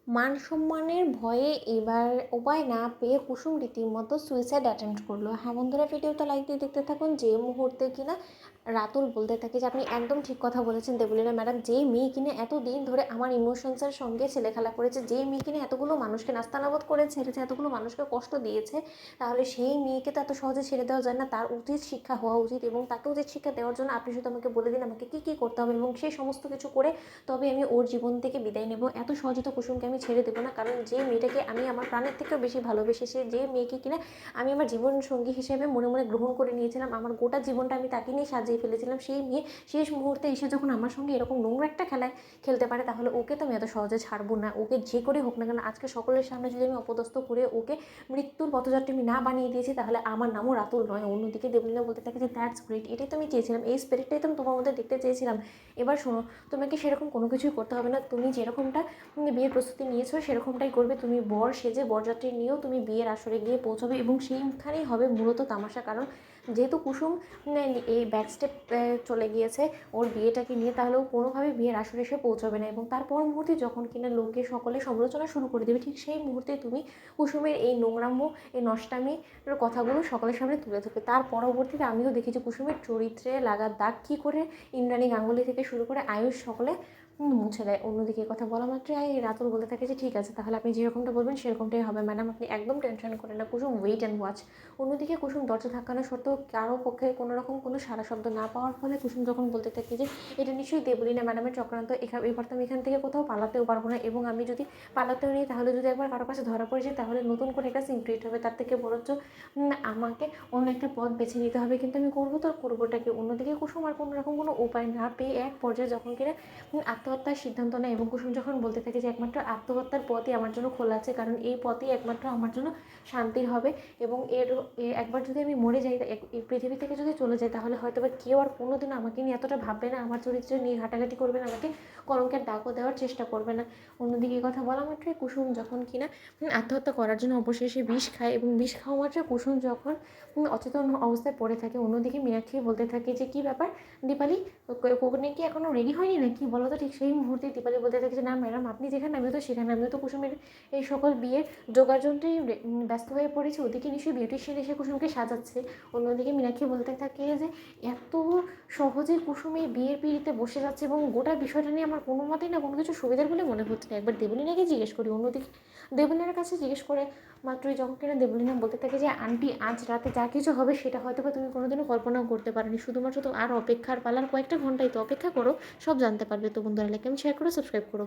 মান সম্মানের ভয়ে এবার উপায় না পেয়ে কুসুম রীতিমতো সুইসাইড অ্যাটেম্প্ট করলো। হ্যাঁ বন্ধুরা, ভিডিওটা লাইক দিয়ে দেখতে থাকুন। যে মুহূর্তে কিনা রাতুল বলতে থাকে যে আপনি একদম ঠিক কথা বলেছেন দেবলীনা ম্যাডাম, যেই মেয়ে কিনে এতদিন ধরে আমার ইমোশনসের সঙ্গে ছেলেখেলা করেছে, যেই মেয়ে কিনে এতগুলো মানুষকে নাস্তানাবদ করে ছেড়েছে, এতগুলো মানুষকে কষ্ট দিয়েছে, তাহলে সেই মেয়েকে তো এত সহজে ছেড়ে দেওয়া যায় না। তার উচিত শিক্ষা হওয়া উচিত, এবং তাকে উচিত শিক্ষা দেওয়ার জন্য আপনি শুধু আমাকে বলে দিন আমাকে কী কী করতে হবে, এবং সেই সমস্ত কিছু করে তবে আমি ওর জীবন থেকে বিদায় নেব। এত সহজে তো কুসুমকে আমি ছেড়ে দেবো না, কারণ যে মেয়েটাকে আমি আমার প্রাণের থেকেও বেশি ভালোবেসেছি, যে মেয়েকে কিনা আমি আমার জীবন সঙ্গী হিসেবে মনে মনে গ্রহণ করে নিয়েছিলাম, আমার গোটা জীবনটা আমি তাকে নিয়ে সাজিয়ে ফেলেছিলাম, সেই মেয়ে শেষ মুহূর্তে এসে যখন আমার সঙ্গে এরকম নোংরা একটা খেলায় খেলতে পারে, তাহলে ওকে তো আমি এত সহজে ছাড়বো না। ওকে যে করে হোক না কেন, আজকে সকলের সামনে যদি আমি অপদস্থ করে ওকে মৃত্যুর পথযাত্রী আমি না বানিয়ে দিয়েছি, তাহলে আমার নামও রাতুল নয়। অন্যদিকে দেবলীনা বলতে থাকে যে দ্যাটস গ্রেট, এটাই তো আমি চেয়েছিলাম, এই স্পিরিটটাই তো আমি তোমার মধ্যে দেখতে চেয়েছিলাম। এবার শোনো, তোমাকে সেরকম কোনো কিছুই করতে হবে না। তুমি যেরকমটা বিয়ের প্রস্তুতি নিয়েছো সেরকমটাই করবে। তুমি বর সেজে বরযাত্রী নিয়েও তুমি বিয়ের আসরে গিয়ে পৌঁছবে, এবং সেইখানেই হবে মূলত তামাশা। কারণ যেহেতু কুসুম এই ব্যাক স্টেপ চলে গিয়েছে ওর বিয়েটাকে নিয়ে, তাহলেও কোনোভাবে বিয়ের আসরে এসে পৌঁছবে না, এবং তারপর মুহূর্তে যখন কিনা লোকে সকলে সমালোচনা শুরু করে দেবে, ঠিক সেই মুহূর্তে তুমি কুসুমের এই নোংরাম্য, এই নষ্টামির কথাগুলো সকলের সামনে তুলে ধরবে। তার পরবর্তীতে আমিও দেখেছি কুসুমের চরিত্রে লাগা দাগ কী করে ইন্দ্রাণী গাঙ্গুলি থেকে শুরু করে আয়ুষ সকলে মুছে দেয়। অন্যদিকে কথা বলা মাত্রই রাতুল বলতে থাকে যে ঠিক আছে, তাহলে আপনি যেরকমটা বলবেন সেরকমটাই হবে ম্যাডাম, আপনি একদম টেনশন করেন না। কুসুম ওয়েট অ্যান্ড ওয়াচ। অন্যদিকে কুসুম দরজা ধাক্কানো সত্ত্বেও কারো পক্ষে কোনো রকম কোনো সারা শব্দ না পাওয়ার ফলে কুসুম যখন বলতে থাকে যে এটা নিশ্চয়ই দেবলীনা ম্যাডামের চক্রান্ত, এবার তো আমি এখান থেকে কোথাও পালাতেও পারবো না, এবং আমি যদি পালাতেও নিই তাহলে যদি একবার কারো কাছে ধরা পড়ে যায় তাহলে নতুন করে একটা সিন ক্রিয়েট হবে, তার থেকে বরঞ্চ আমাকে অন্য একটা পথ বেছে নিতে হবে, কিন্তু আমি করবো তো করবোটাকে। অন্যদিকে কুসুম আর কোনো রকম কোনো উপায় না পেয়ে এক পর্যায়ে যখন কিনা আত্মহত্যার সিদ্ধান্ত নেয়, এবং কুসুম যখন বলতে থাকে যে একমাত্র আত্মহত্যার পথই আমার জন্য খোলা আছে, কারণ এই পথই একমাত্র আমার জন্য শান্তির হবে, এবং একবার যদি আমি মরে যাই, এই পৃথিবী থেকে যদি চলে যাই, তাহলে হয়তো বা কেউ আর কোনোদিন আমাকে নিয়ে এতটা ভাববে না, আমার চরিত্র নিয়ে ঘাটাঘাটি করবে না, আমাকে কলঙ্কের দাগও দেওয়ার চেষ্টা করবে না। অন্যদিকে কথা বলা মাত্রই কুসুম যখন কিনা আত্মহত্যা করার জন্য অবশেষে বিষ খায়, এবং বিষ খাওয়া মাত্র কুসুম যখন অচেতন অবস্থায় পড়ে থাকে, অন্যদিকে মীনাক্ষী বলতে থাকে যে কী ব্যাপার দীপালি, কোকনে কি এখনও রেডি হয়নি নাকি বলো তো। ঠিক সেই মুহূর্তে দীপালি বলতে থাকে যে না ম্যাডাম, আপনি যেখানে আমিও তো সেখানে, আমিও তো কুসুমের এই সকল বিয়ের যোগাযোগটাই ব্যস্ত হয়ে পড়েছে, ওদিকে নিশ্চয়ই বিউটিশিয়ান এসে কুসুমকে সাজাচ্ছে। অন্যদিকে মীনাক্ষী বলতে থাকে যে এত সহজে কুসুম এই বিয়ের পিঁড়িতে বসে যাচ্ছে, এবং গোটা বিষয়টা নিয়ে আমার কোনো মতেই না কোনো কিছু সুবিধার বলে মনে হচ্ছে না। একবার দেবলীনাকে জিজ্ঞেস করি। অন্যদিকে দেবলীনার কাছে জিজ্ঞেস করে মাত্রই যখন কিনা দেবলীনা বলতে থাকে যে আন্টি আজ রাতে যা কিছু হবে সেটা হয়তো বা তুমি কোনোদিনও কল্পনাও করতে পারোনি, শুধুমাত্র তো আর অপেক্ষার পালার কয়েকটা ঘন্টাই তো অপেক্ষা করো, সব জানতে পারবে। তো বন্ধুরা, লাইক এবং শেয়ার করো, সাবস্ক্রাইব করো।